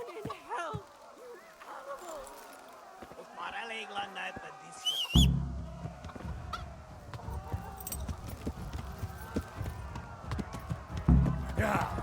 in hell, you animal! Most már elég lenne ebben diszkó. Yeah.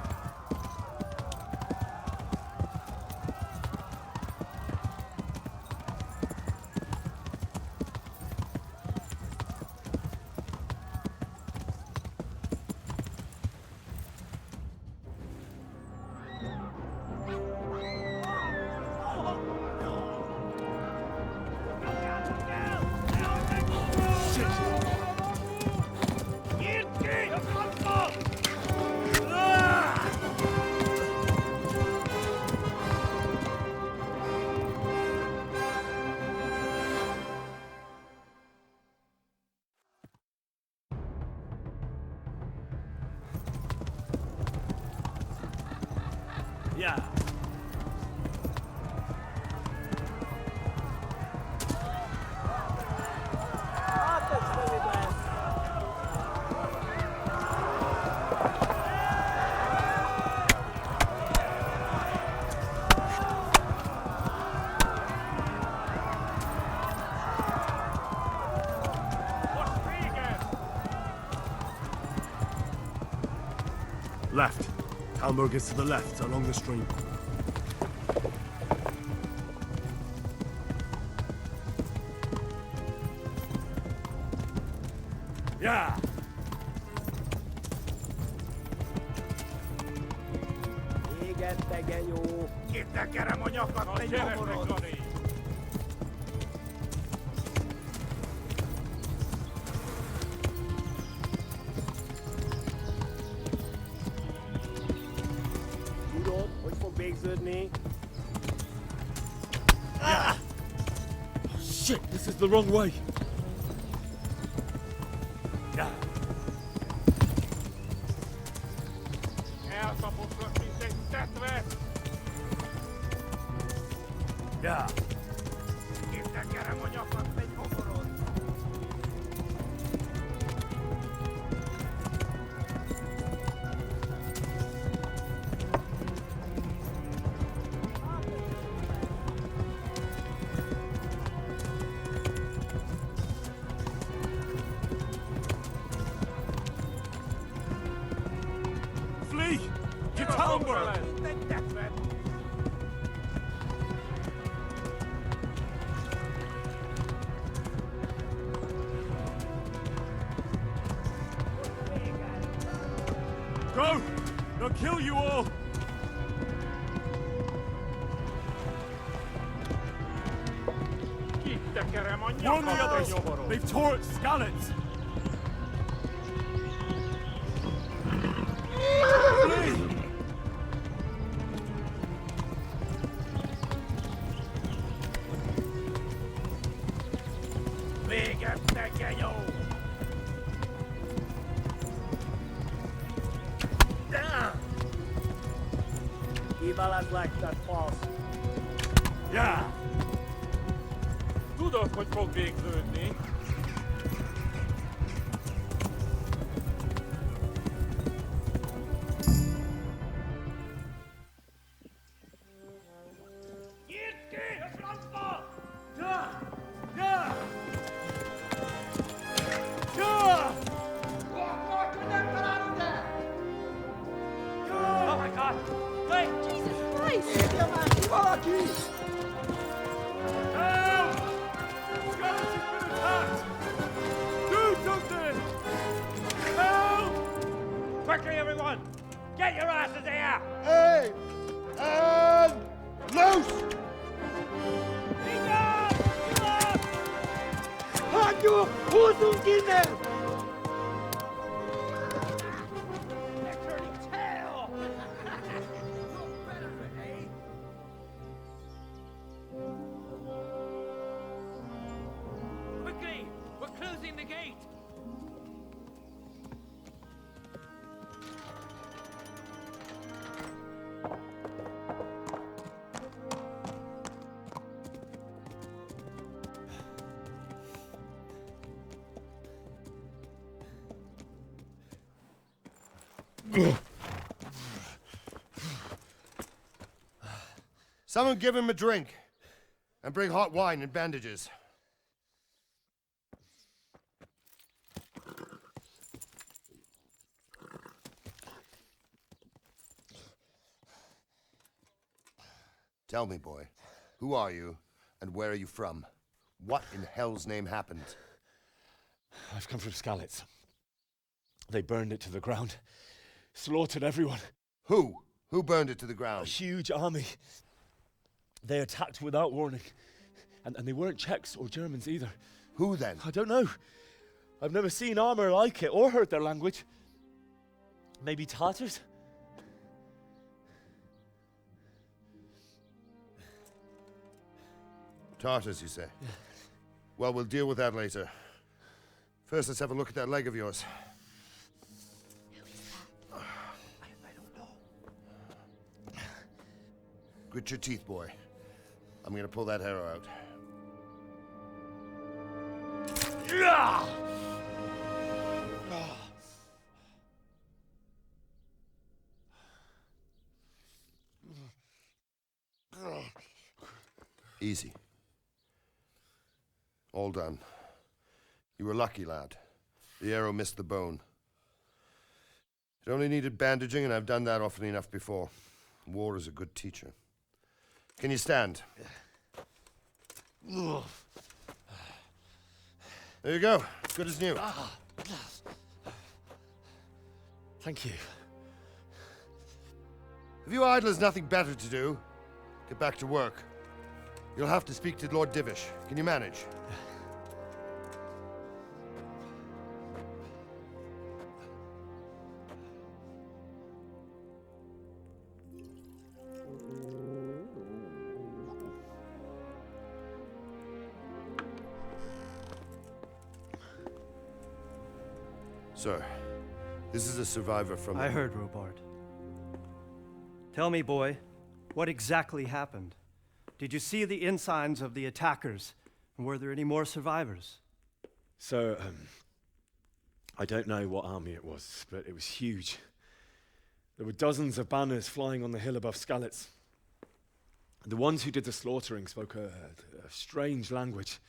Yeah. Left. Hamburg is to the left, along the stream. Yeah! Égettek, genyó! Kitekerem a nyakat, te nyomorod! Tudod, hogy fog végződni? Yeah! Oh, shit, this is the wrong way. Yeah. Elkapotlak, mint egy tetve! Yeah. Kitekerem a nyakat, te nyomorod! Flee! Get Hamburg! Mint egy tetve! Go! They'll kill you all! Kitekerem a Warn the nyakat, te others! nyomorod! They've tore its scallops! Flee! Véget, te genyó! Kiválaszt láttad, fasz! Yeah! Tudod, hogy fog végződni? Nyírd ki a francba! Yeah! Yeah! Yeah! Oh my god! Wait! Jesus Christ! Érje már ki valaki! Help! Scallops has been attacked! Do something! Help! Quickly, everyone! Get your asses here! Hey! And loose! Hagyjuk! Húzzunk innen! They're turning tail! Quickly! We're closing the gate! Someone give him a drink. And bring hot wine and bandages. Tell me, boy, who are you and where are you from? What in hell's name happened? I've come from Skalitz. They burned it to the ground. Slaughtered everyone. Who? Who burned it to the A ground? huge army. They attacked without warning. And they weren't Czechs or Germans either. Who then? I don't know. I've never seen armor like it or heard their language. Maybe Tatars? Tartars, you say? Yeah. Well, we'll deal with that later. First, let's have a look at that leg of yours. I don't know. Grit your teeth, boy. I'm gonna pull that arrow out. Easy. All done. You were lucky, lad. The arrow missed the bone. It only needed bandaging, and I've done that often enough before. War is a good teacher. Can you stand? There you go. Good as new. Thank you. If you idlers nothing better to do, get back to work. You'll have to speak to Lord Divish. Can you manage? Sir, this is a survivor from... I heard, Robard. Tell me, boy, what exactly happened? Did you see the ensigns of the attackers? And were there any more survivors? So, I don't know what army it was, but it was huge. There were dozens of banners flying on the hill above Skalitz. The ones who did the slaughtering spoke a strange language.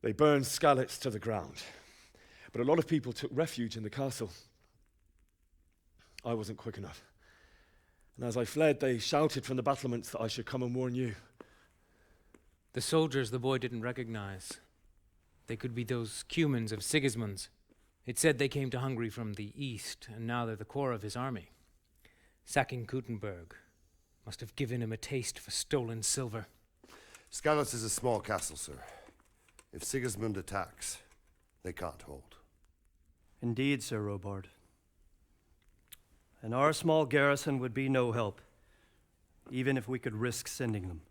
They burned Skalitz to the ground. But a lot of people took refuge in the castle. I wasn't quick enough. And as I fled, they shouted from the battlements that I should come and warn you. The soldiers the boy didn't recognize. They could be those Cumans of Sigismund's. It said they came to Hungary from the east, and now they're the core of his army. Sacking Gutenberg must have given him a taste for stolen silver. Skalitz is a small castle, sir. If Sigismund attacks, they can't hold. Indeed, Sir Robard. And our small garrison would be no help, even if we could risk sending them.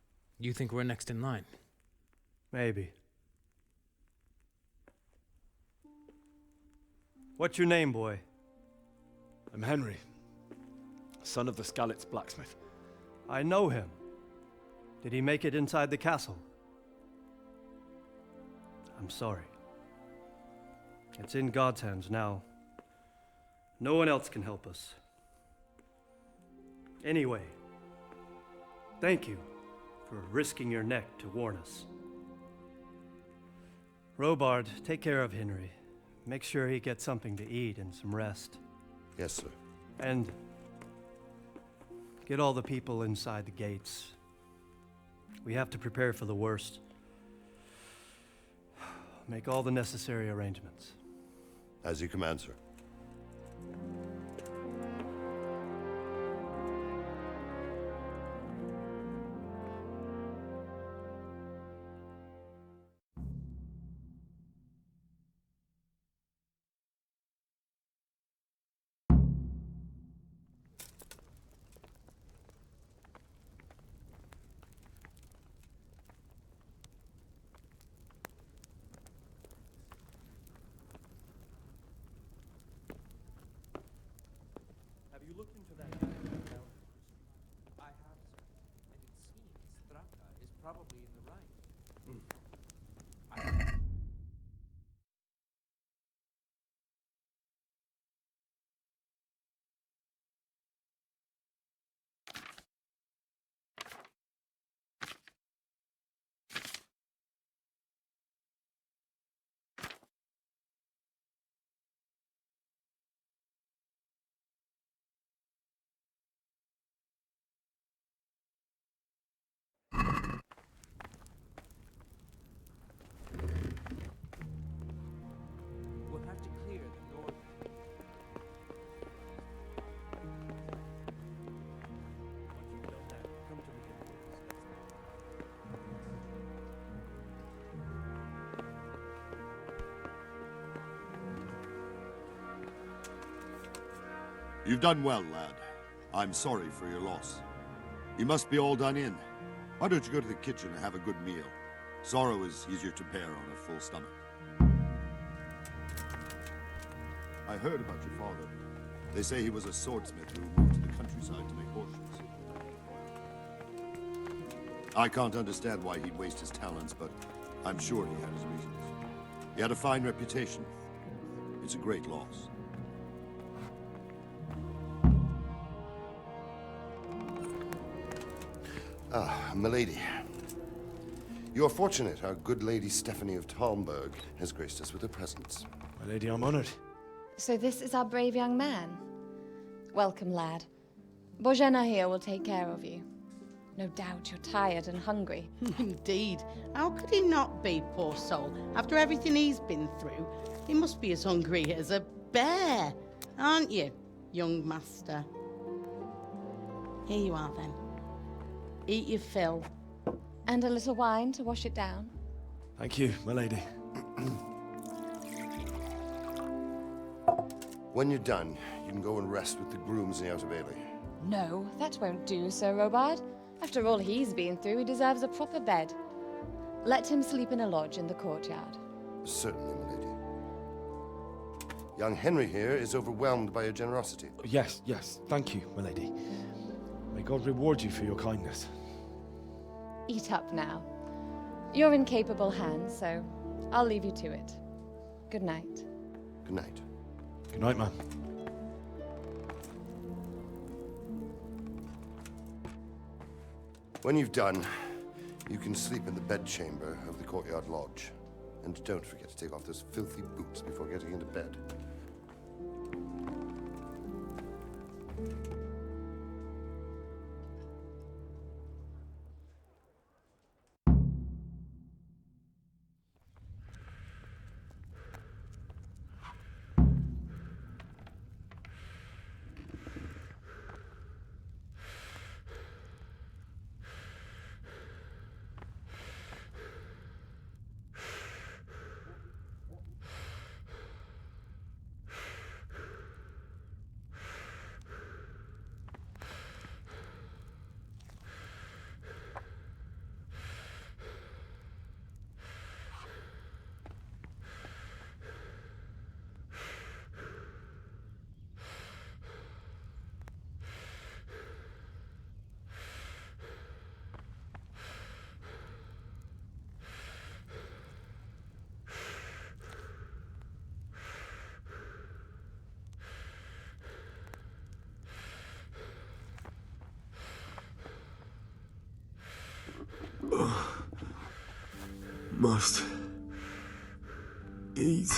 You think we're next in line? Maybe. What's your name, boy? I'm Henry, son of the Skalitz blacksmith. I know him. Did he make it inside the castle? I'm sorry. It's in God's hands now. No one else can help us. Anyway, thank you for risking your neck to warn us. Robard, take care of Henry. Make sure he gets something to eat and some rest. Yes, sir. And get all the people inside the gates. We have to prepare for the worst. Make all the necessary arrangements. As you command, sir. You've done well, lad. I'm sorry for your loss. You must be all done in. Why don't you go to the kitchen and have a good meal? Sorrow is easier to bear on a full stomach. I heard about your father. They say he was a swordsmith who moved to the countryside to make horseshoes. I can't understand why he'd waste his talents, but I'm sure he had his reasons. He had a fine reputation. It's a great loss. Ah, milady. You're fortunate our good lady Stephanie of Talmberg has graced us with her presence. My lady, I'm honored. So this is our brave young man. Welcome, lad. Bojena here will take care of you. No doubt you're tired and hungry. Indeed. How could he not be, poor soul? After everything he's been through, he must be as hungry as a bear. Aren't you, young master? Here you are, then. Eat your fill. And a little wine to wash it down. Thank you, my lady. When you're done, you can go and rest with the grooms in the Outer Bailey. No, that won't do, Sir Robard. After all he's been through, he deserves a proper bed. Let him sleep in a lodge in the courtyard. Certainly, milady. Young Henry here is overwhelmed by your generosity. Yes, yes. Thank you, my lady. May God reward you for your kindness. Eat up now. You're in capable hands, so I'll leave you to it. Good night. Good night. Good night, man. When you've done, you can sleep in the bedchamber of the courtyard lodge. And don't forget to take off those filthy boots before getting into bed. Must eat.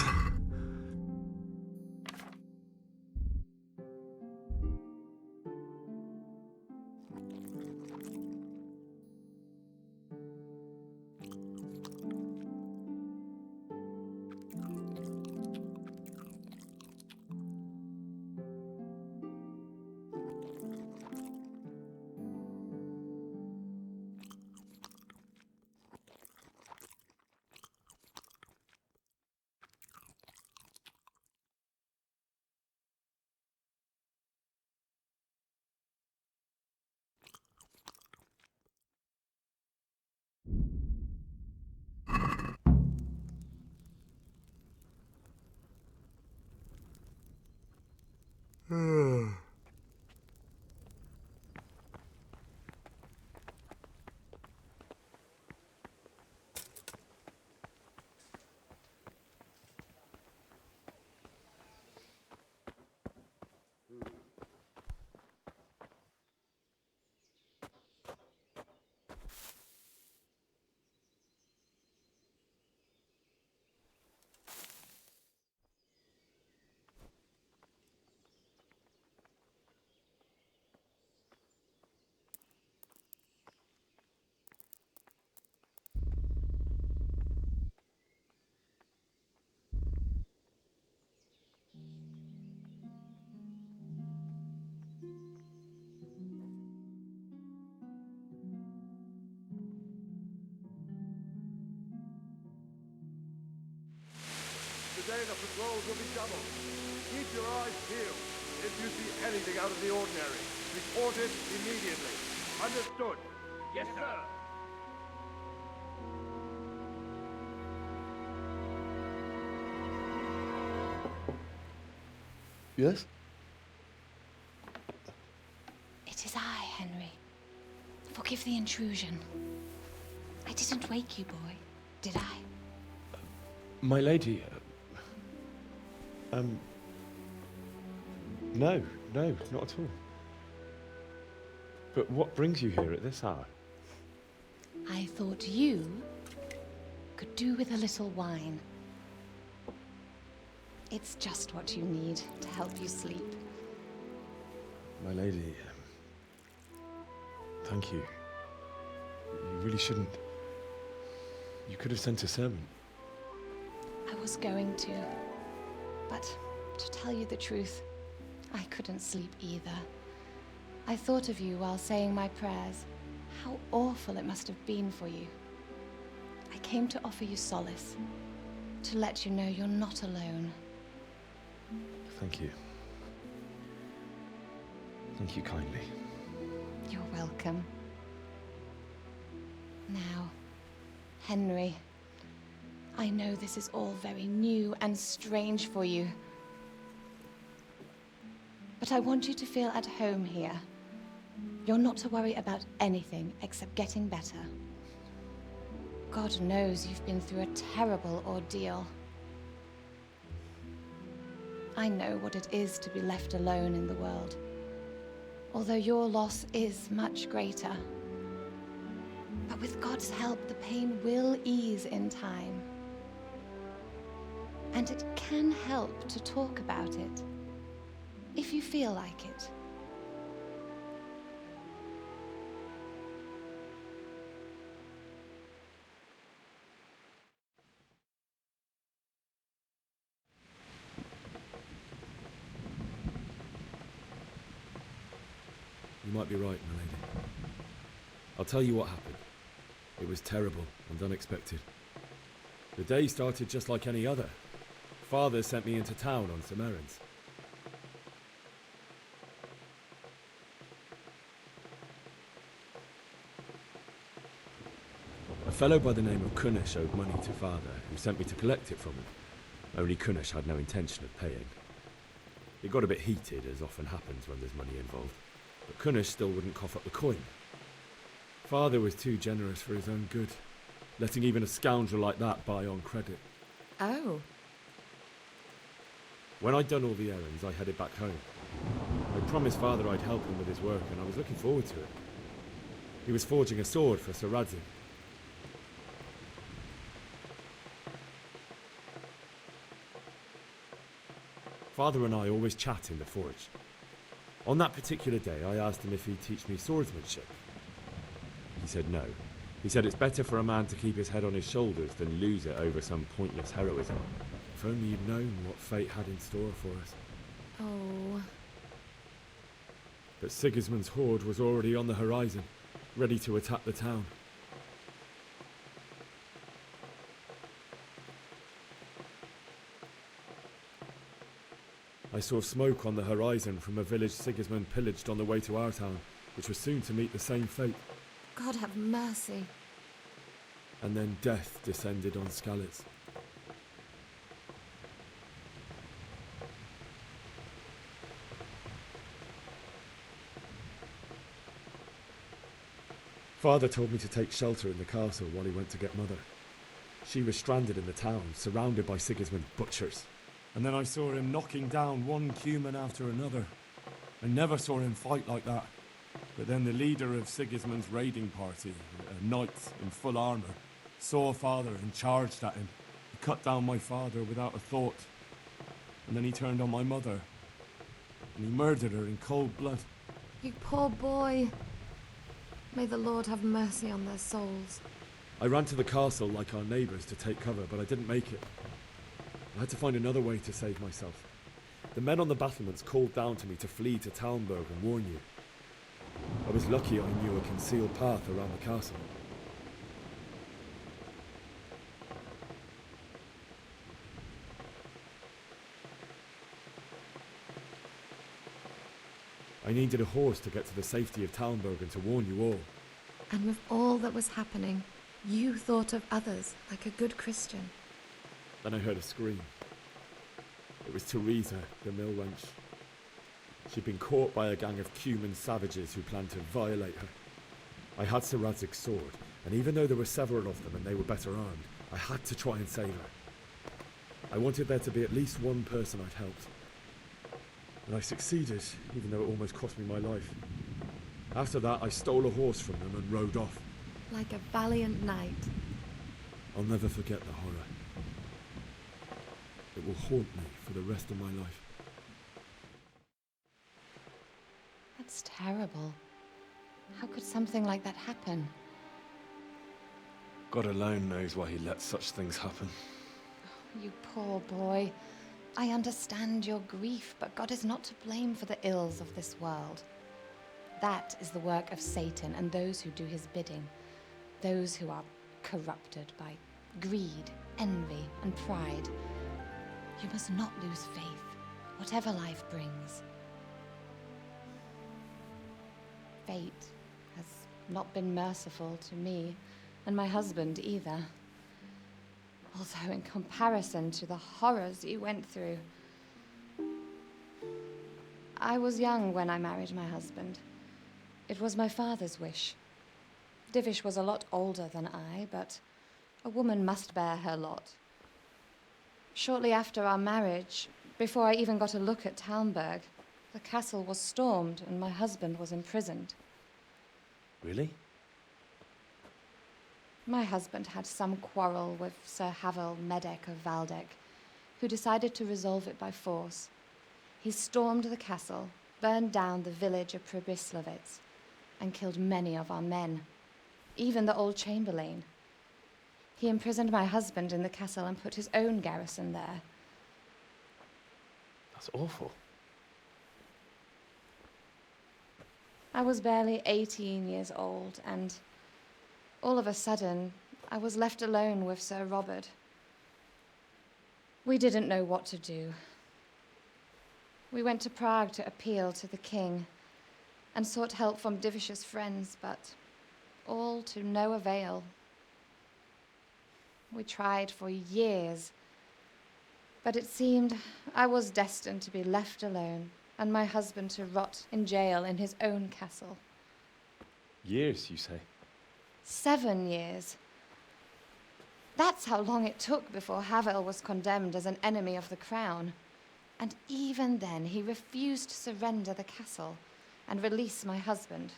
Today the patrols will be doubled. Keep your eyes peeled. If you see anything out of the ordinary, report it immediately. Understood? Yes, sir. Yes? It is I, Henry. Forgive the intrusion. I didn't wake you, boy, did I? My lady, no, not at all. But what brings you here at this hour? I thought you could do with a little wine. It's just what you need to help you sleep. My lady, thank you. You really shouldn't. You could have sent a servant. I was going to, but to tell you the truth, I couldn't sleep either. I thought of you while saying my prayers. How awful it must have been for you. I came to offer you solace, to let you know you're not alone. Thank you. Thank you kindly. You're welcome. Now, Henry, I know this is all very new and strange for you, but I want you to feel at home here. You're not to worry about anything except getting better. God knows you've been through a terrible ordeal. I know what it is to be left alone in the world, although your loss is much greater. But with God's help, the pain will ease in time. And it can help to talk about it, if you feel like it. You might be right, my lady. I'll tell you what happened. It was terrible and unexpected. The day started just like any other. Father sent me into town on some errands. A fellow by the name of Kunnish owed money to Father, who sent me to collect it from him. Only Kunnish had no intention of paying. It got a bit heated, as often happens when there's money involved, but Kunnish still wouldn't cough up the coin. Father was too generous for his own good, letting even a scoundrel like that buy on credit. Oh. When I'd done all the errands, I headed back home. I promised Father I'd help him with his work, and I was looking forward to it. He was forging a sword for Sir Radzig. Father and I always chat in the forge. On that particular day, I asked him if he'd teach me swordsmanship. He said no. He said it's better for a man to keep his head on his shoulders than lose it over some pointless heroism. If only you'd known what fate had in store for us. Oh. But Sigismund's horde was already on the horizon, ready to attack the town. I saw smoke on the horizon from a village Sigismund pillaged on the way to our town, which was soon to meet the same fate. God have mercy. And then death descended on Skalitz. Father told me to take shelter in the castle while he went to get Mother. She was stranded in the town, surrounded by Sigismund's butchers. And then I saw him knocking down one Cuman after another. I never saw him fight like that. But then the leader of Sigismund's raiding party, a knight in full armour, saw Father and charged at him. He cut down my father without a thought. And then he turned on my mother. And he murdered her in cold blood. You poor boy. May the Lord have mercy on their souls. I ran to the castle like our neighbours to take cover, but I didn't make it. I had to find another way to save myself. The men on the battlements called down to me to flee to Talmberg and warn you. I was lucky I knew a concealed path around the castle. I needed a horse to get to the safety of Talmberg and to warn you all. And with all that was happening, you thought of others like a good Christian. Then I heard a scream. It was Teresa, the mill wench. She'd been caught by a gang of Cuman savages who planned to violate her. I had Sir Radzig's sword, and even though there were several of them and they were better armed, I had to try and save her. I wanted there to be at least one person I'd helped. And I succeeded, even though it almost cost me my life. After that, I stole a horse from them and rode off. Like a valiant knight. I'll never forget the horror. It will haunt me for the rest of my life. That's terrible. How could something like that happen? God alone knows why he lets such things happen. You poor boy. I understand your grief, but God is not to blame for the ills of this world. That is the work of Satan and those who do his bidding. Those who are corrupted by greed, envy, and pride. You must not lose faith, whatever life brings. Fate has not been merciful to me, and my husband either. Although in comparison to the horrors you went through. I was young when I married my husband. It was my father's wish. Divish was a lot older than I, but a woman must bear her lot. Shortly after our marriage, before I even got a look at Talmberg, the castle was stormed and my husband was imprisoned. Really? My husband had some quarrel with Sir Havel Medek of Valdek, who decided to resolve it by force. He stormed the castle, burned down the village of Pribyslavitz, and killed many of our men, even the old chamberlain. He imprisoned my husband in the castle and put his own garrison there. That's awful. I was barely 18 years old, and all of a sudden, I was left alone with Sir Robert. We didn't know what to do. We went to Prague to appeal to the king and sought help from Divish's friends, but all to no avail. We tried for years, but it seemed I was destined to be left alone and my husband to rot in jail in his own castle. Years, you say? 7 years. That's how long it took before Havel was condemned as an enemy of the crown. And even then, he refused to surrender the castle and release my husband.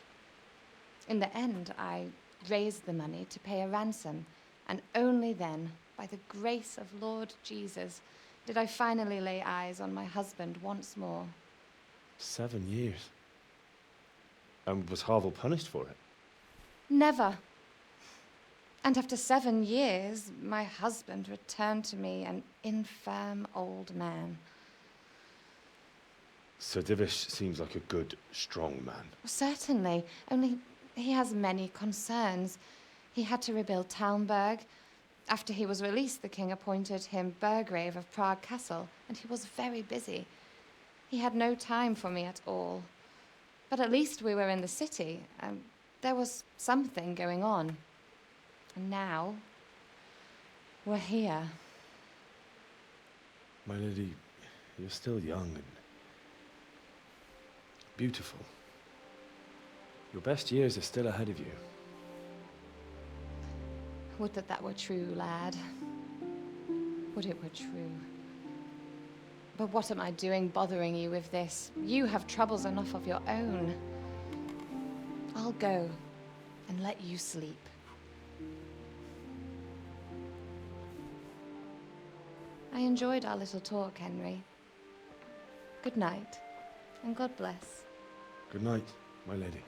In the end, I raised the money to pay a ransom, and only then, by the grace of Lord Jesus, did I finally lay eyes on my husband once more. 7 years? And was Havel punished for it? Never. And after 7 years, my husband returned to me an infirm old man. Sir Divish seems like a good, strong man. Certainly, only he has many concerns. He had to rebuild Talmberg. After he was released, the king appointed him Burgrave of Prague Castle, and he was very busy. He had no time for me at all. But at least we were in the city, and there was something going on. And now, we're here. My lady, you're still young and beautiful. Your best years are still ahead of you. Would that that were true, lad. Would it were true. But what am I doing bothering you with this? You have troubles enough of your own. I'll go and let you sleep. I enjoyed our little talk, Henry. Good night, and God bless. Good night, my lady.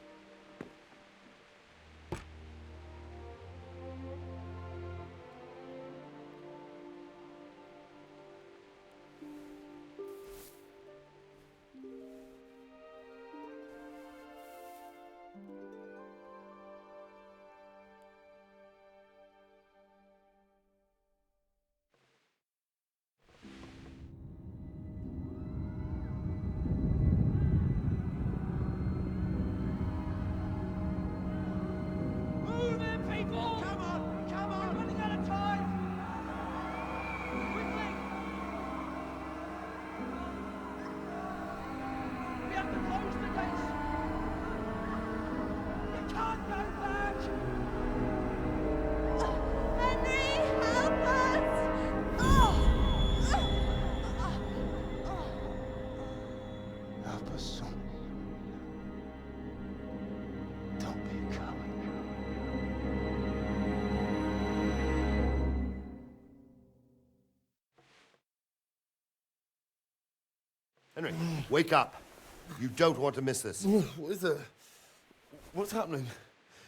Henry, wake up. You don't want to miss this. What is it? What's happening?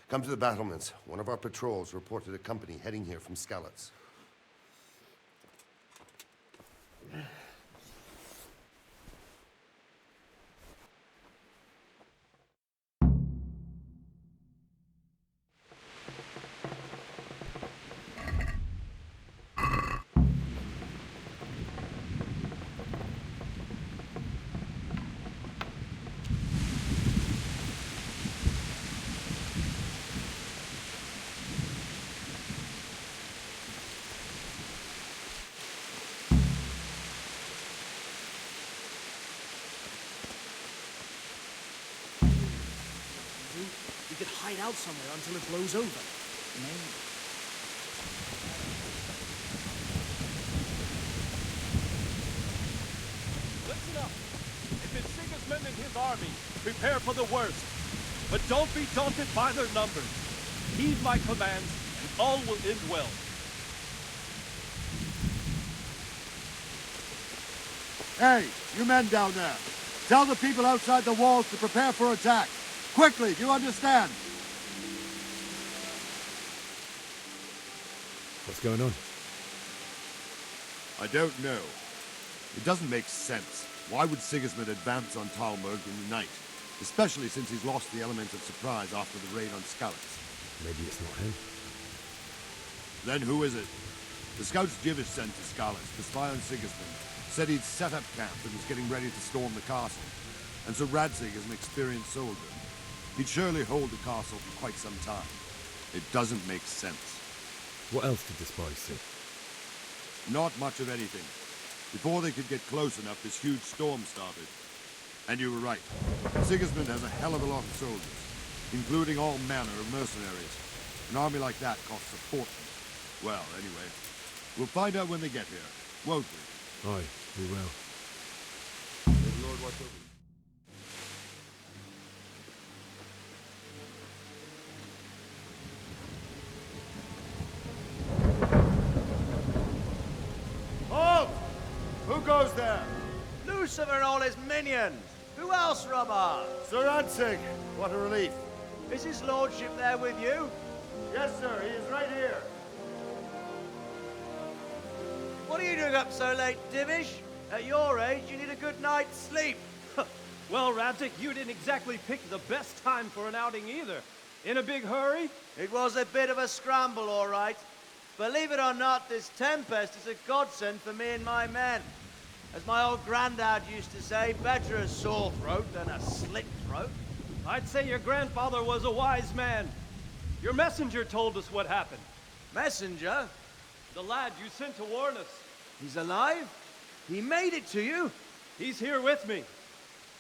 Come to the battlements. One of our patrols reported a company heading here from Skalitz. We could hide out somewhere until it blows over. Maybe. Listen up. If it's Sigismund and his army, prepare for the worst. But don't be daunted by their numbers. Heed my commands, and all will end well. Hey, you men down there. Tell the people outside the walls to prepare for attack. Quickly, do you understand? What's going on? I don't know. It doesn't make sense. Why would Sigismund advance on Talmberg in the night? Especially since he's lost the element of surprise after the raid on Skalitz. Maybe it's not him. Then who is it? The scouts Jivish sent to Skalitz to spy on Sigismund said he'd set up camp and was getting ready to storm the castle. And so Radzig is an experienced soldier. He'd surely hold the castle for quite some time. It doesn't make sense. What else did the spies see? Not much of anything. Before they could get close enough, this huge storm started. And you were right. Sigismund has a hell of a lot of soldiers, including all manner of mercenaries. An army like that costs a fortune. Well, anyway, we'll find out when they get here, won't we? Aye, we will. May the Lord watch over you. Halt! Who goes there? Lucifer and all his minions. Who else, Robert? Sir Radzig, what a relief. Is his lordship there with you? Yes, sir, he is right here. What are you doing up so late, Divish? At your age, you need a good night's sleep. Well, Radzig, you didn't exactly pick the best time for an outing either. In a big hurry? It was a bit of a scramble, all right. Believe it or not, this tempest is a godsend for me and my men. As my old granddad used to say, better a sore throat than a slit throat. I'd say your grandfather was a wise man. Your messenger told us what happened. Messenger? The lad you sent to warn us. He's alive? He made it to you? He's here with me.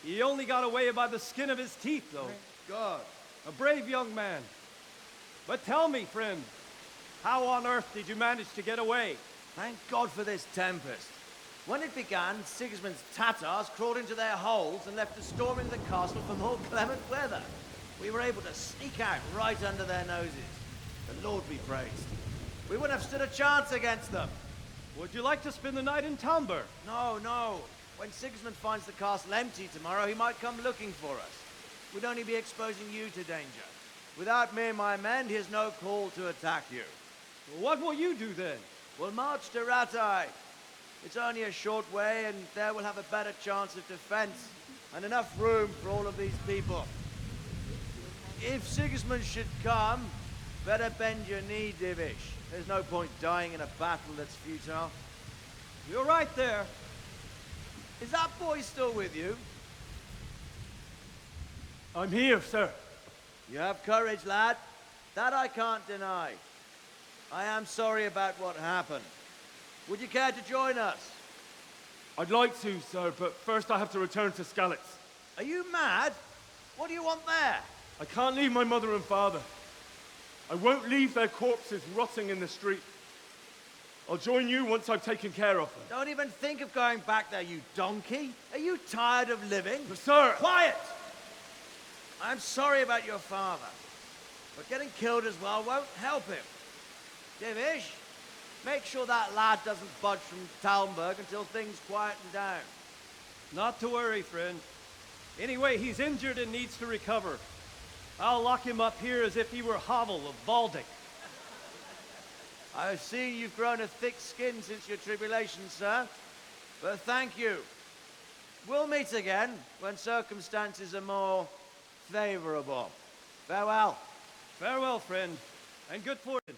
He only got away by the skin of his teeth, though. Thank God. A brave young man. But tell me, friend, how on earth did you manage to get away? Thank God for this tempest. When it began, Sigismund's Tatars crawled into their holes and left us storming the castle for more clement weather. We were able to sneak out right under their noses. The Lord be praised. We wouldn't have stood a chance against them. Would you like to spend the night in Talmberg? No, no. When Sigismund finds the castle empty tomorrow, he might come looking for us. We'd only be exposing you to danger. Without me and my men, he has no call to attack you. What will you do then? We'll march to Ratai. It's only a short way, and there we'll have a better chance of defense and enough room for all of these people. If Sigismund should come, better bend your knee, Divish. There's no point dying in a battle that's futile. You're right there. Is that boy still with you? I'm here, sir. You have courage, lad. That I can't deny. I am sorry about what happened. Would you care to join us? I'd like to, sir, but first I have to return to Skalitz. Are you mad? What do you want there? I can't leave my mother and father. I won't leave their corpses rotting in the street. I'll join you once I've taken care of them. Don't even think of going back there, you donkey. Are you tired of living? But sir! Quiet! I'm sorry about your father, but getting killed as well won't help him. Divish, make sure that lad doesn't budge from Talmberg until things quieten down. Not to worry, friend. Anyway, he's injured and needs to recover. I'll lock him up here as if he were Hovel of Baldic. I see you've grown a thick skin since your tribulation, sir. But thank you. We'll meet again when circumstances are more favorable. Farewell. Farewell, friend, and good fortune.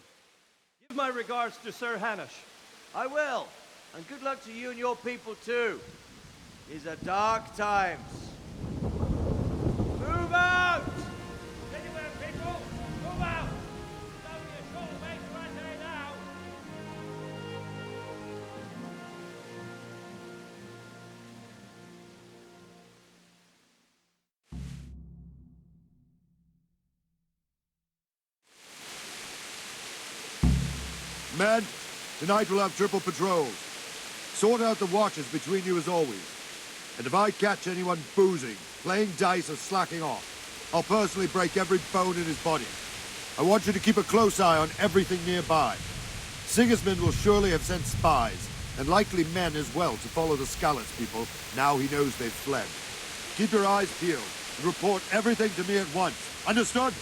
Give my regards to Sir Hanush. I will. And good luck to you and your people, too. These are dark times. Move out! Anywhere, people! Move out! It's only a short way to Rattay now! Men, tonight we'll have triple patrols. Sort out the watches between you as always. And if I catch anyone boozing, playing dice or slacking off, I'll personally break every bone in his body. I want you to keep a close eye on everything nearby. Sigismund will surely have sent spies, and likely men as well, to follow the Skalitz people now he knows they've fled. Keep your eyes peeled and report everything to me at once. Understood?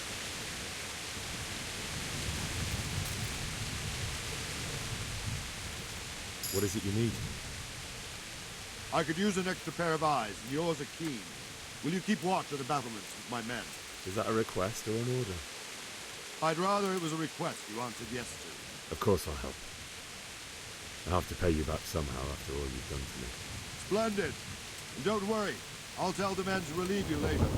What is it you need? I could use an extra pair of eyes, and yours are keen. Will you keep watch of the battlements with my men? Is that a request or an order? I'd rather it was a request you answered yes to. Of course I'll help. I'll have to pay you back somehow after all you've done to me. Splendid. And don't worry, I'll tell the men to relieve you later.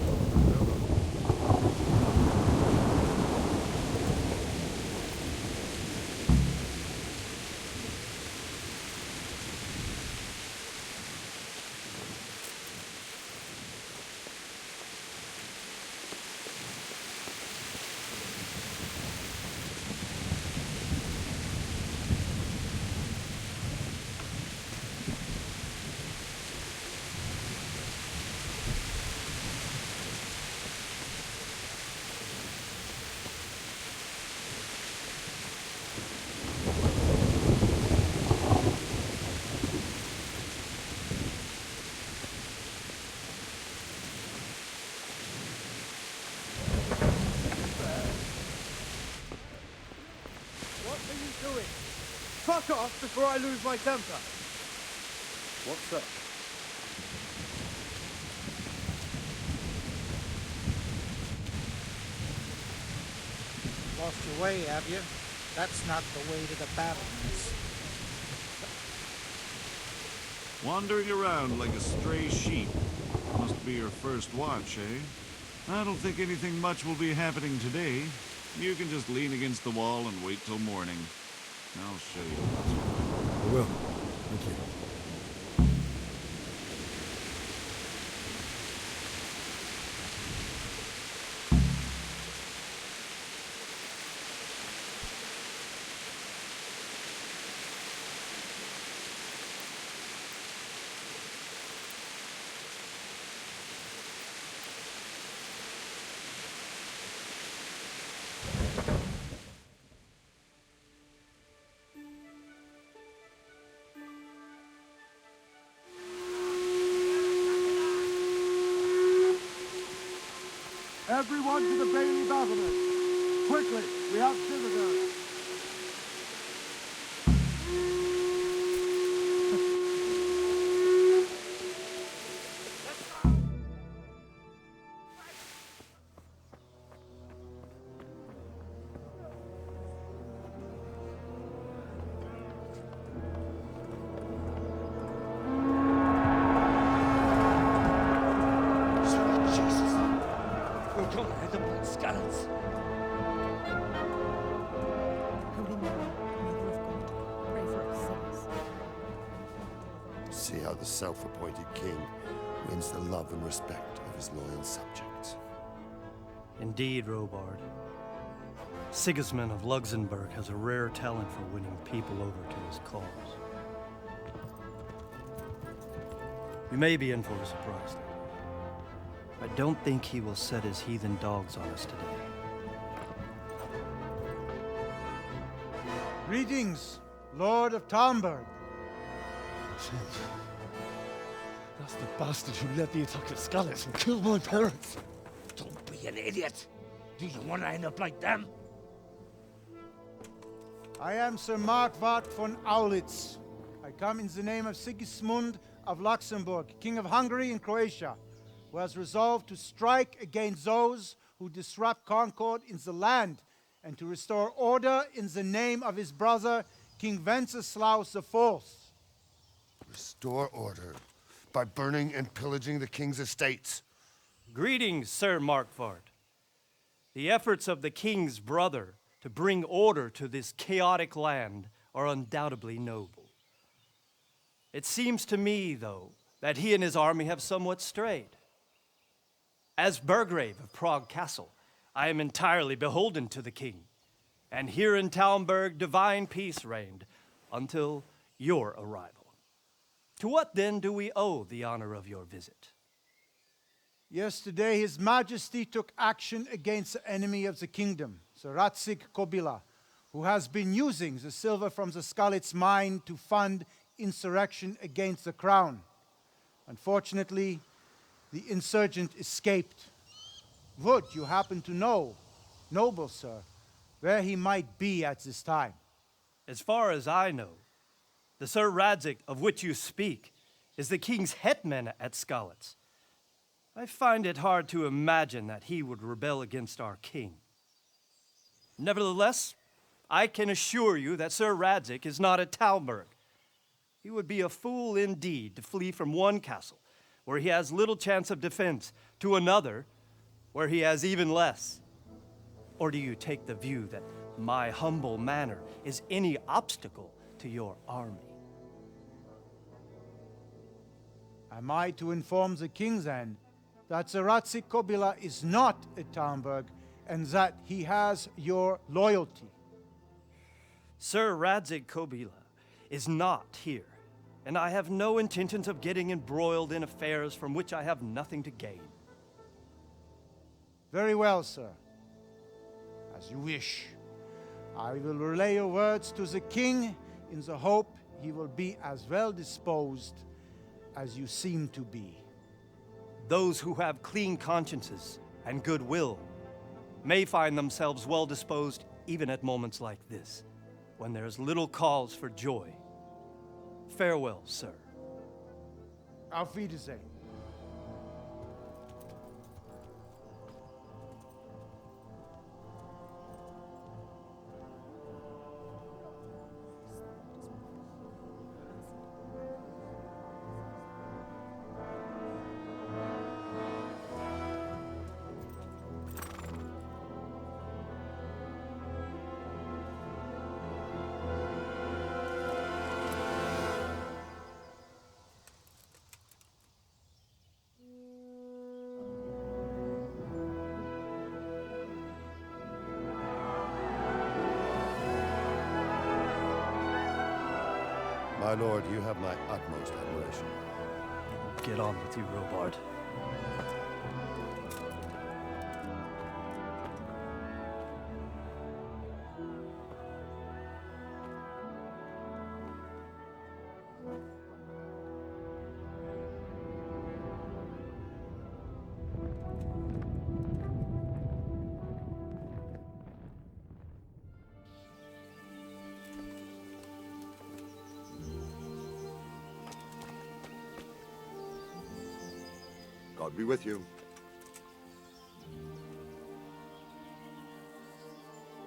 Fuck off before I lose my temper. What's up? Lost your way, have you? That's not the way to the battlements. Wandering around like a stray sheep. Must be your first watch, eh? I don't think anything much will be happening today. You can just lean against the wall and wait till morning. I'll show you. I will. Thank you. Everyone to the Bailey battlement. Quickly, we have visitors. See how the self-appointed king wins the love and respect of his loyal subjects. Indeed, Robard. Sigismund of Luxembourg has a rare talent for winning people over to his cause. We may be in for a surprise, though. I don't think he will set his heathen dogs on us today. Greetings, Lord of Talmberg. That's the bastard who led the attack at Skalitz and killed my parents. Don't be an idiot. Do you want to end up like them? I am Sir Markwart von Aulitz. I come in the name of Sigismund of Luxembourg, King of Hungary and Croatia, who has resolved to strike against those who disrupt concord in the land and to restore order in the name of his brother, King Wenceslaus IV. Restore order by burning and pillaging the king's estates. Greetings, Sir Markwart. The efforts of the king's brother to bring order to this chaotic land are undoubtedly noble. It seems to me, though, that he and his army have somewhat strayed. As Burgrave of Prague Castle, I am entirely beholden to the king, and here in Talmberg divine peace reigned until your arrival. To what then do we owe the honor of your visit? Yesterday, His Majesty took action against the enemy of the kingdom, Sir Radzig Kobyla, who has been using the silver from the Skalitz mine to fund insurrection against the crown. Unfortunately, the insurgent escaped. Would you happen to know, noble sir, where he might be at this time? As far as I know, the Sir Radzig of which you speak is the king's hetman at Skalitz. I find it hard to imagine that he would rebel against our king. Nevertheless, I can assure you that Sir Radzig is not at Talmberg. He would be a fool indeed to flee from one castle, where he has little chance of defense, to another, where he has even less. Or do you take the view that my humble manner is any obstacle to your army? Am I to inform the king then that Sir Radzig Kobyla is not at Talmberg and that he has your loyalty? Sir Radzig Kobyla is not here, and I have no intentions of getting embroiled in affairs from which I have nothing to gain. Very well, sir. As you wish. I will relay your words to the king in the hope he will be as well disposed as you seem to be. Those who have clean consciences and goodwill may find themselves well disposed even at moments like this, when there is little cause for joy. Farewell, sir. Auf Wiedersehen. My lord, you have my utmost admiration. Get on with you, Robard. God be with you.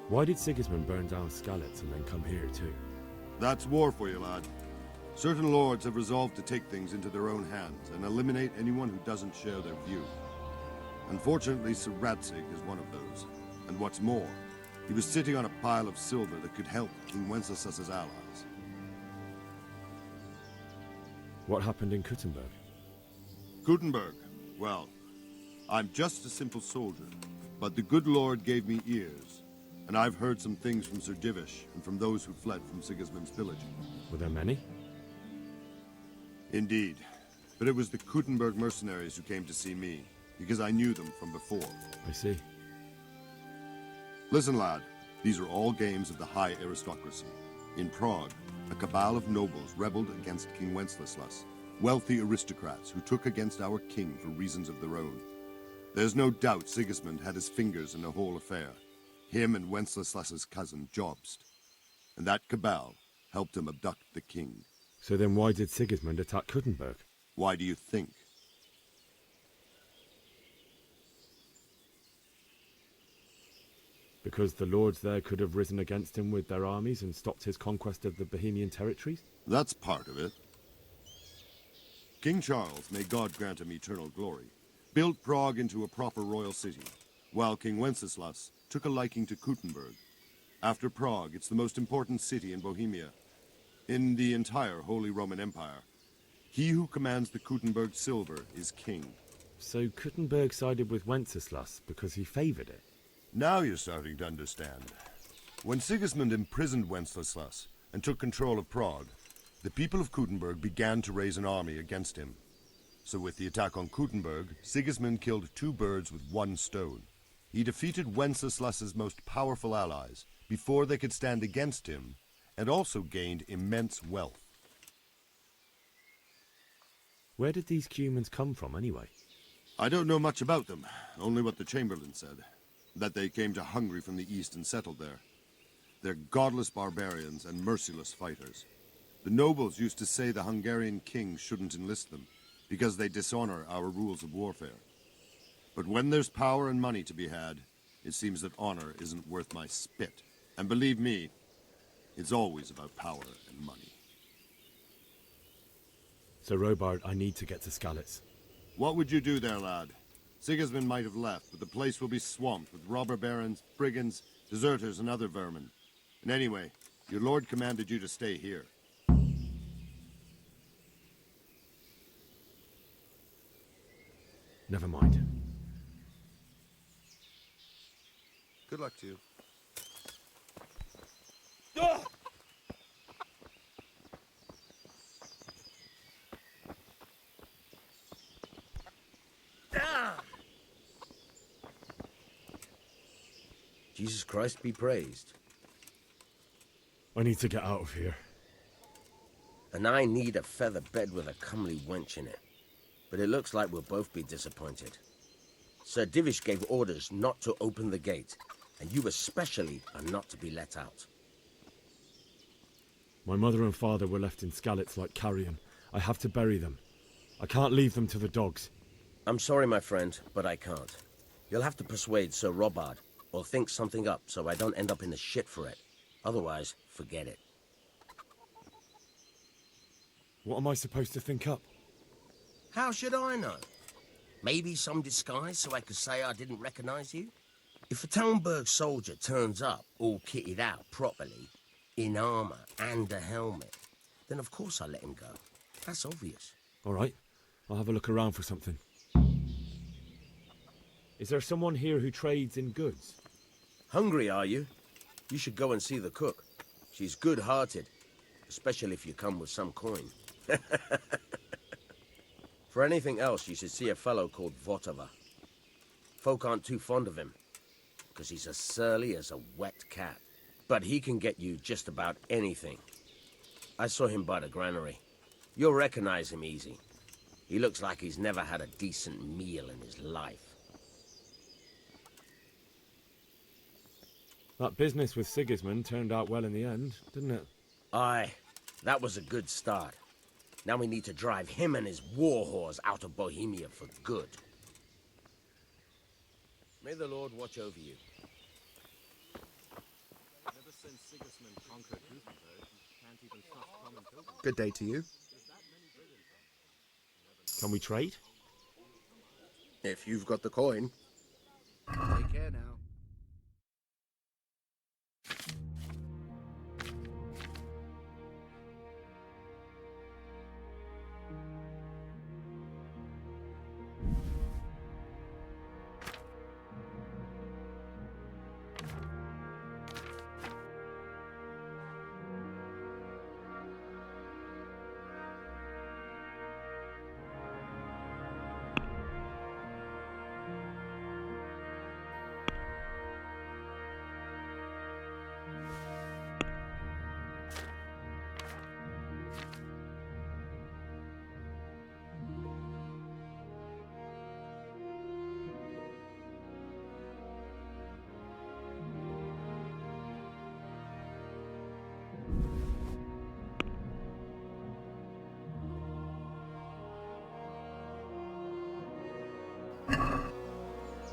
Why did Sigismund burn down Skalitz and then come here too? That's war for you, lad. Certain lords have resolved to take things into their own hands and eliminate anyone who doesn't share their view. Unfortunately, Sir Radzig is one of those. And what's more, he was sitting on a pile of silver that could help King Wenceslas's allies. What happened in Kuttenberg? Gutenberg. Well, I'm just a simple soldier, but the good Lord gave me ears, and I've heard some things from Sir Divish and from those who fled from Sigismund's pillaging. Were there many? Indeed, but it was the Kuttenberg mercenaries who came to see me, because I knew them from before. I see. Listen, lad, these are all games of the high aristocracy. In Prague, a cabal of nobles rebelled against King Wenceslas, wealthy aristocrats who took against our king for reasons of their own. There's no doubt Sigismund had his fingers in the whole affair. Him and Wenceslas's cousin, Jobst. And that cabal helped him abduct the king. So then why did Sigismund attack Kuttenberg? Why do you think? Because the lords there could have risen against him with their armies and stopped his conquest of the Bohemian territories? That's part of it. King Charles, may God grant him eternal glory, built Prague into a proper royal city, while King Wenceslas took a liking to Kuttenberg. After Prague, it's the most important city in Bohemia, in the entire Holy Roman Empire. He who commands the Kuttenberg silver is king. So Kuttenberg sided with Wenceslas because he favored it? Now you're starting to understand. When Sigismund imprisoned Wenceslas and took control of Prague, the people of Kuttenberg began to raise an army against him. So with the attack on Kuttenberg, Sigismund killed two birds with one stone. He defeated Wenceslas's most powerful allies before they could stand against him, and also gained immense wealth. Where did these humans come from anyway? I don't know much about them, only what the Chamberlain said. That they came to Hungary from the east and settled there. They're godless barbarians and merciless fighters. The nobles used to say the Hungarian king shouldn't enlist them, because they dishonor our rules of warfare. But when there's power and money to be had, it seems that honor isn't worth my spit. And believe me, it's always about power and money. So Robard, I need to get to Skalitz. What would you do there, lad? Sigismund might have left, but the place will be swamped with robber barons, brigands, deserters, and other vermin. And anyway, your lord commanded you to stay here. Never mind. Good luck to you. Jesus Christ be praised. I need to get out of here. And I need a feather bed with a comely wench in it. But it looks like we'll both be disappointed. Sir Divish gave orders not to open the gate, and you especially are not to be let out. My mother and father were left in Skalitz like carrion. I have to bury them. I can't leave them to the dogs. I'm sorry, my friend, but I can't. You'll have to persuade Sir Robard, or think something up so I don't end up in the shit for it. Otherwise, forget it. What am I supposed to think up? How should I know? Maybe some disguise so I could say I didn't recognize you? If a Talmberg soldier turns up all kitted out properly, in armor and a helmet, then of course I let him go. That's obvious. All right, I'll have a look around for something. Is there someone here who trades in goods? Hungry, are you? You should go and see the cook. She's good-hearted, especially if you come with some coin. For anything else, you should see a fellow called Votava. Folk aren't too fond of him, because he's as surly as a wet cat. But he can get you just about anything. I saw him by the granary. You'll recognize him easy. He looks like he's never had a decent meal in his life. That business with Sigismund turned out well in the end, didn't it? Aye, that was a good start. Now we need to drive him and his war whores out of Bohemia for good. May the Lord watch over you. Ever since Sigismund conquered Gutenberg, he can't even trust common pilgrims. Good day to you. Can we trade? If you've got the coin. Take care now.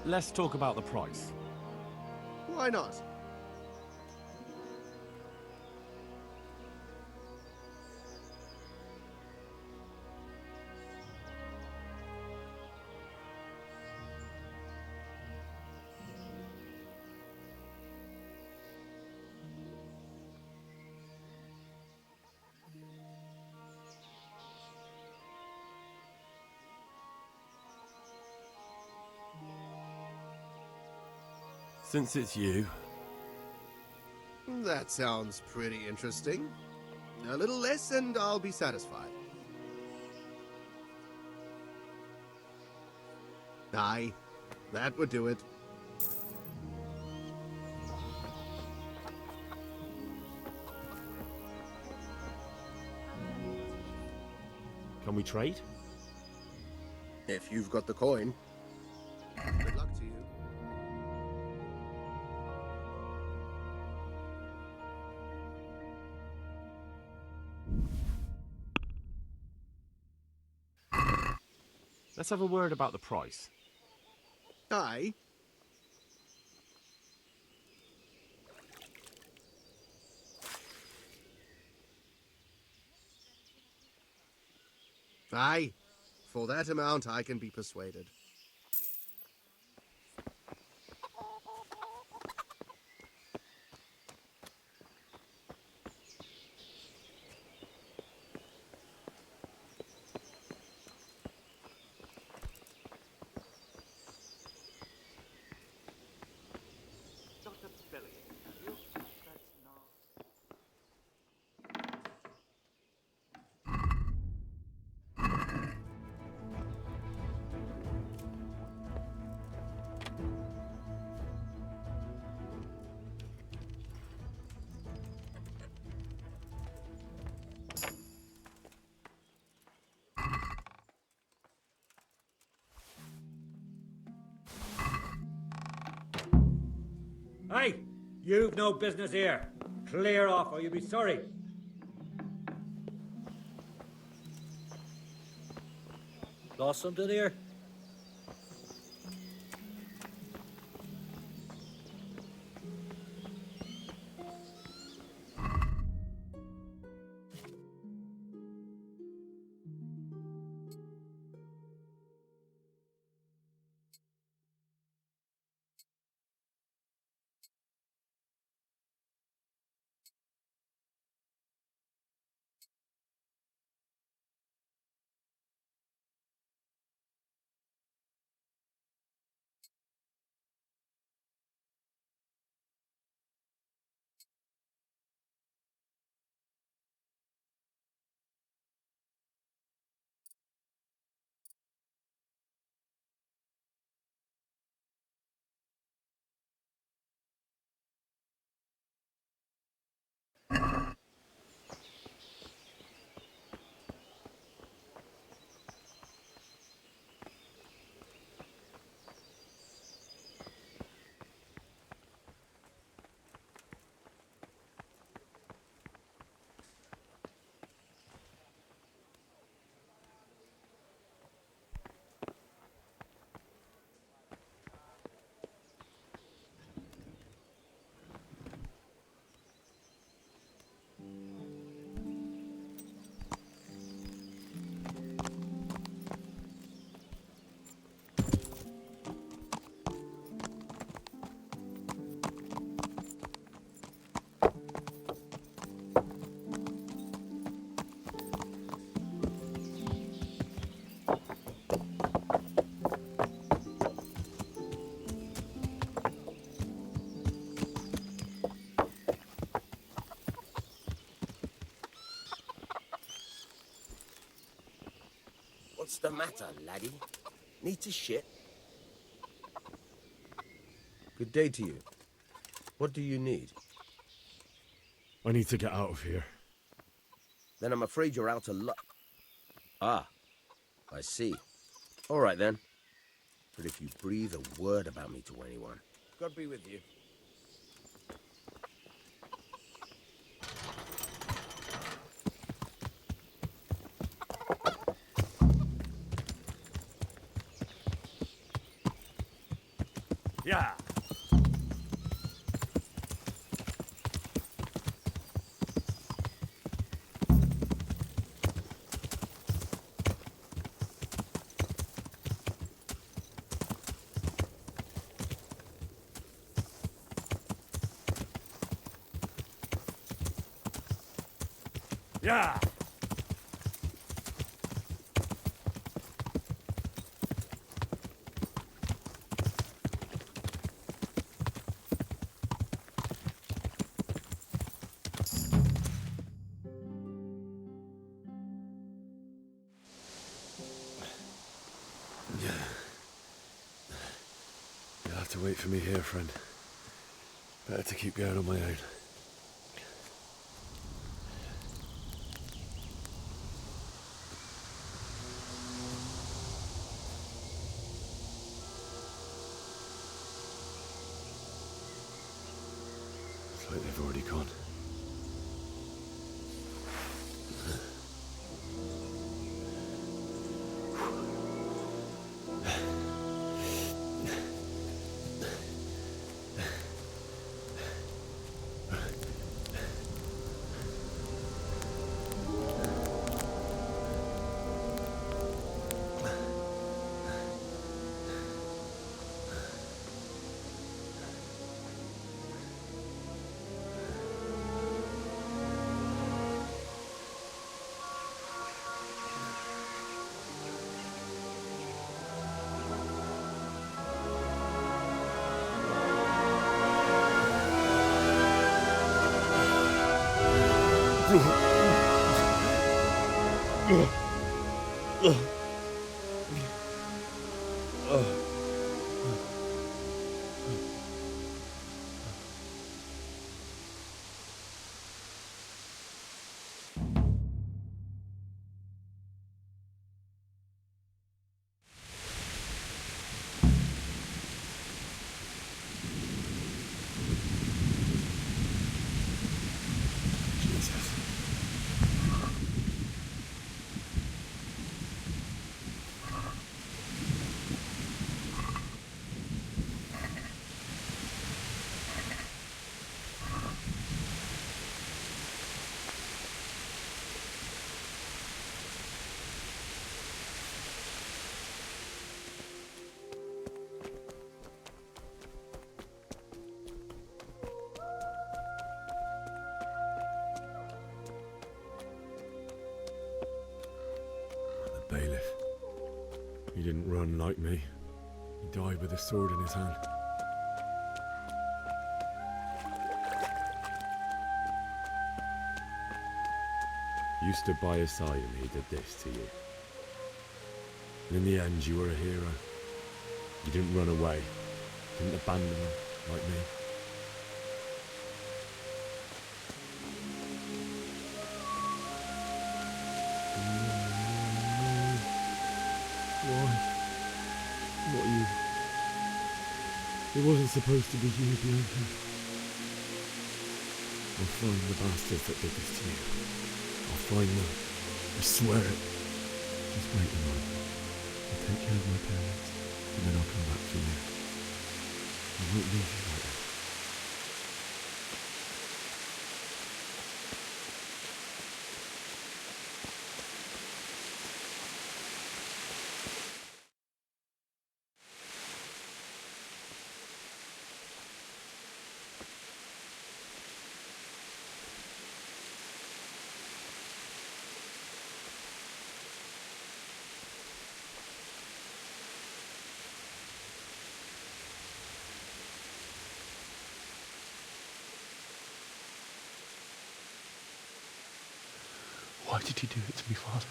let's talk about the price. Why not? Since it's you, That sounds pretty interesting. A little less and I'll be satisfied. Aye, that would do it. can we trade? If you've got the coin. Good luck to you. Let's have a word about the price. Aye. Aye. For that amount, I can be persuaded. Hey, you've no business here. Clear off or you'll be sorry. Lost something here? What's the matter, laddie? Need to shit? Good day to you. What do you need? I need to get out of here. Then I'm afraid you're out of luck. Ah, I see. All right then. But if you breathe a word about me to anyone, God be with you. Yeah. You'll have to wait for me here, friend. Better to keep going on my own. It's like they've already gone. Bailiff. He didn't run like me. He died with a sword in his hand. You stood by his side and he did this to you. And in the end, you were a hero. You didn't run away. Didn't abandon him like me. Why? Not you. It wasn't supposed to be you, Bianca. I'll find the bastards that did this to you. I'll find them. I swear it. Just wait a moment. I'll take care of my parents, and then I'll come back for you. I won't leave you like that. Why did you do it to me, Father?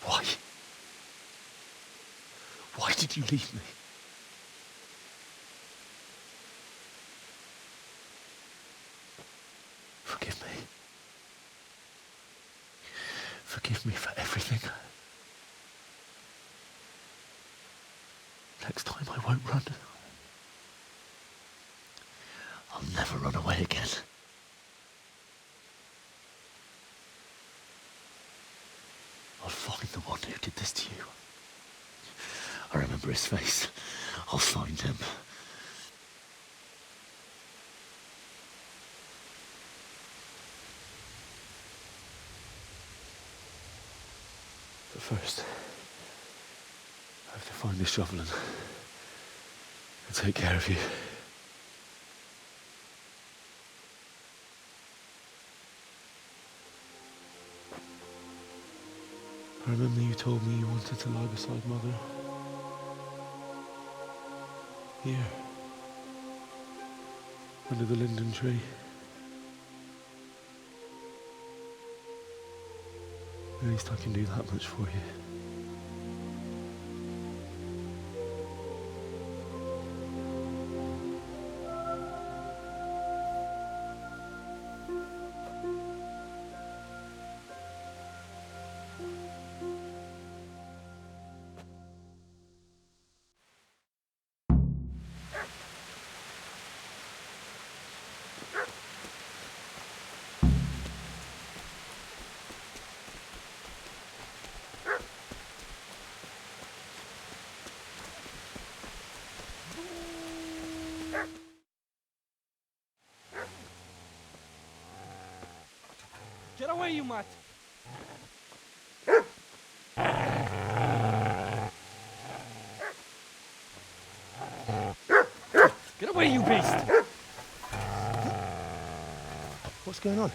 Why? Why did you leave me? Forgive me. Forgive me for everything. Next time I won't run. I'll never run away again. I'll find the one who did this to you. I remember his face. I'll find him. But first, I have to find this shovel and take care of you. I remember you told me you wanted to lie beside Mother. Here. Under the linden tree. At least I can do that much for you. Get away, you mutt! Get away, you beast! What's going on?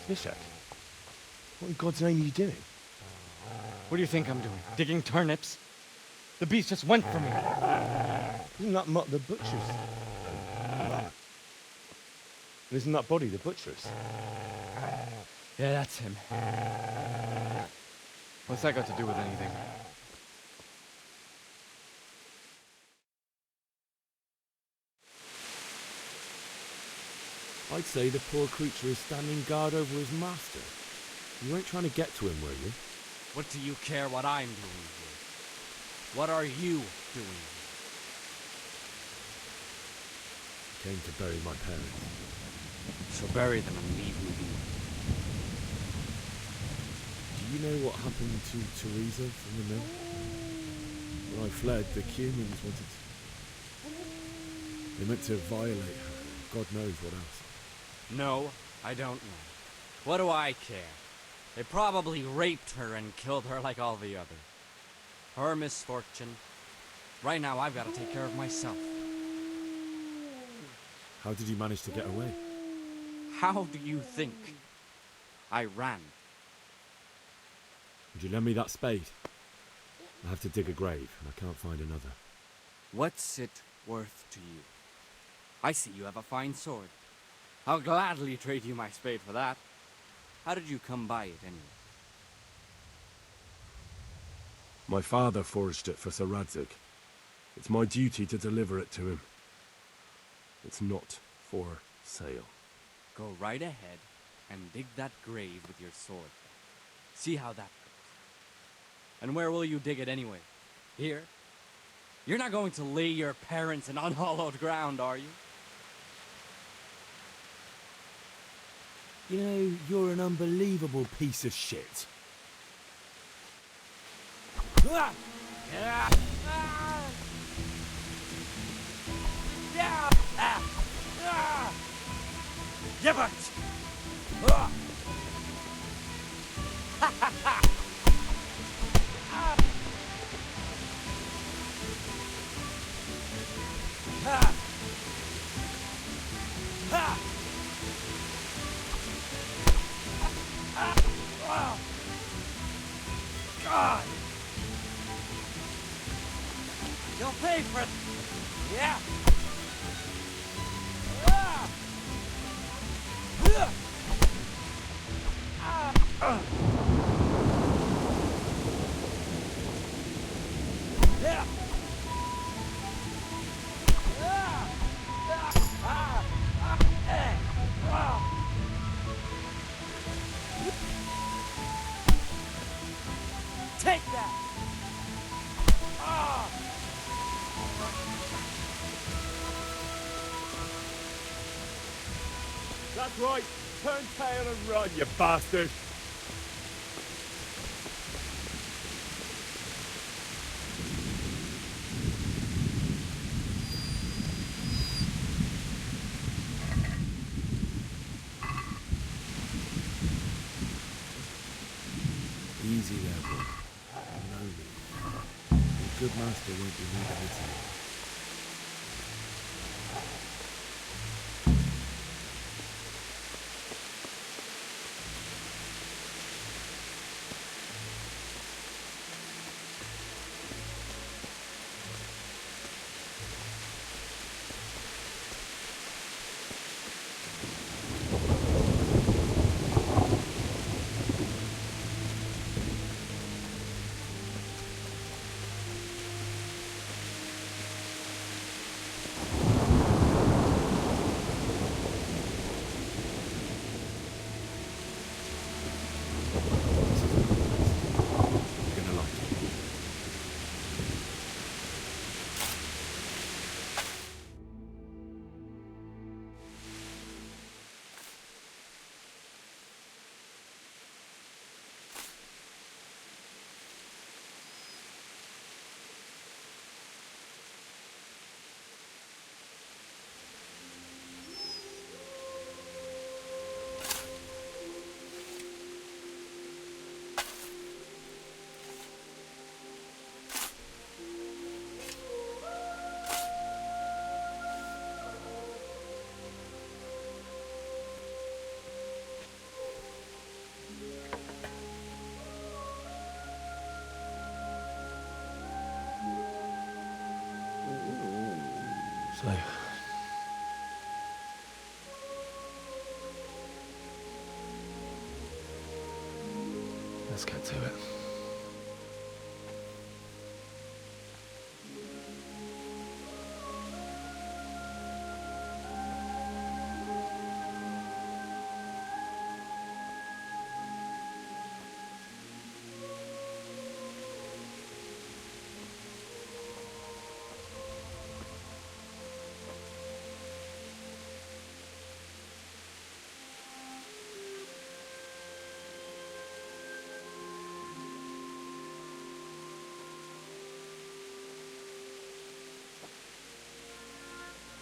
Mishak? What in God's name are you doing? What do you think I'm doing? Digging turnips? The beast just went for me. Isn't that Mutt the butcher's? And isn't that body the butcher's? Yeah, that's him. What's that got to do with anything? I'd say the poor creature is standing guard over his master. You weren't trying to get to him, were you? What do you care what I'm doing here? What are you doing here? Came to bury my parents. So bury them and leave me be. Do you know what happened to Teresa from the mill? When I fled, the humans wanted to... They meant to violate her. God knows what else. No, I don't know. What do I care? They probably raped her and killed her like all the others. Her misfortune. Right now, I've got to take care of myself. How did you manage to get away? How do you think? I ran. Would you lend me that spade? I have to dig a grave, and I can't find another. What's it worth to you? I see you have a fine sword. I'll gladly trade you my spade for that. How did you come by it, anyway? My father forged it for Sir Radzig. It's my duty to deliver it to him. It's not for sale. Go right ahead and dig that grave with your sword. See how that goes. And where will you dig it anyway? Here? You're not going to lay your parents in unhallowed ground, are you? You know, you're an unbelievable piece of shit. Give it! God! You'll pay for it! Yeah! Take that! That's right. Turn tail and run, you bastard. Easy there, boy. You know me. A good master won't be leaving it to you. So, let's get to it.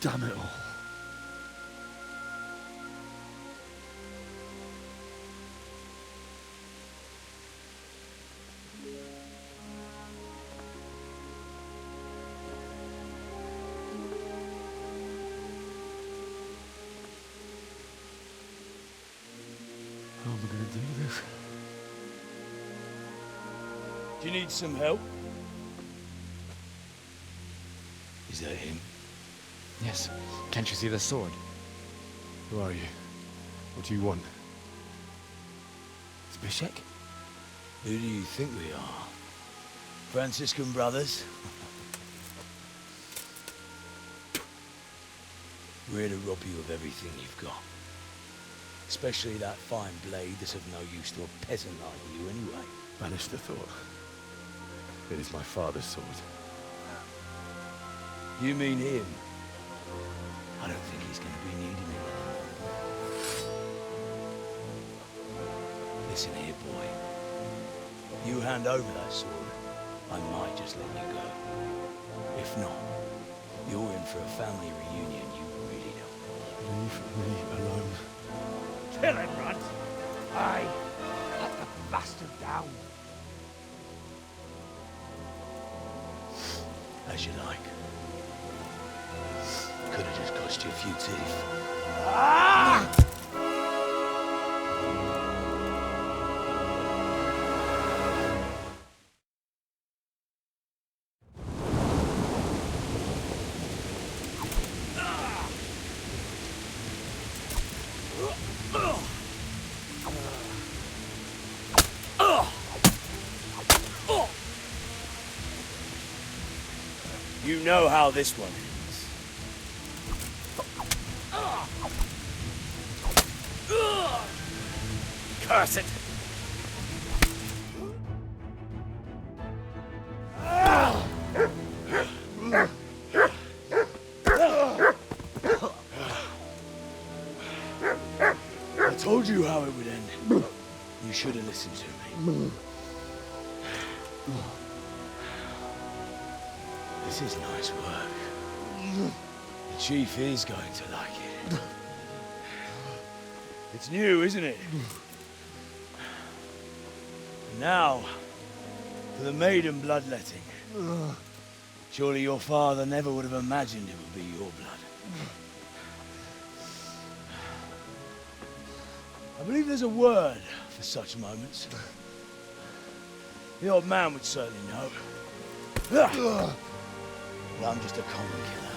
Damn it all. How am I going to do this? Do you need some help? Is that him? Yes. Can't you see the sword? Who are you? What do you want? Zbyszek? Who do you think we are? Franciscan brothers? We're here to rob you of everything you've got. Especially that fine blade that's of no use to a peasant like you anyway. Banish the thought. It is my father's sword. You mean him? I don't think he's going to be needing it anymore. Listen here, boy. You hand over that sword, I might just let you go. If not, you're in for a family reunion you really don't want. Leave me alone. Kill him, Runt! Aye, cut the bastard down. As you like. Could have just cost you a few teeth. Ah! You know how this one ends. Curse it! I told you how it would end. You should have listened to me. This is nice work. The chief is going to like it. It's new, isn't it? Now, for the maiden bloodletting. Surely your father never would have imagined it would be your blood. I believe there's a word for such moments. The old man would certainly know. But I'm just a common killer.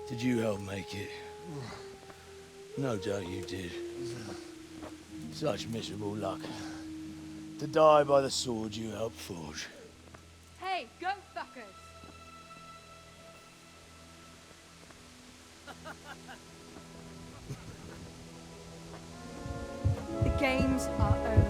Did you help make it? No doubt you did. Such miserable luck. To die by the sword you helped forge. Hey, go fuckers! The games are over.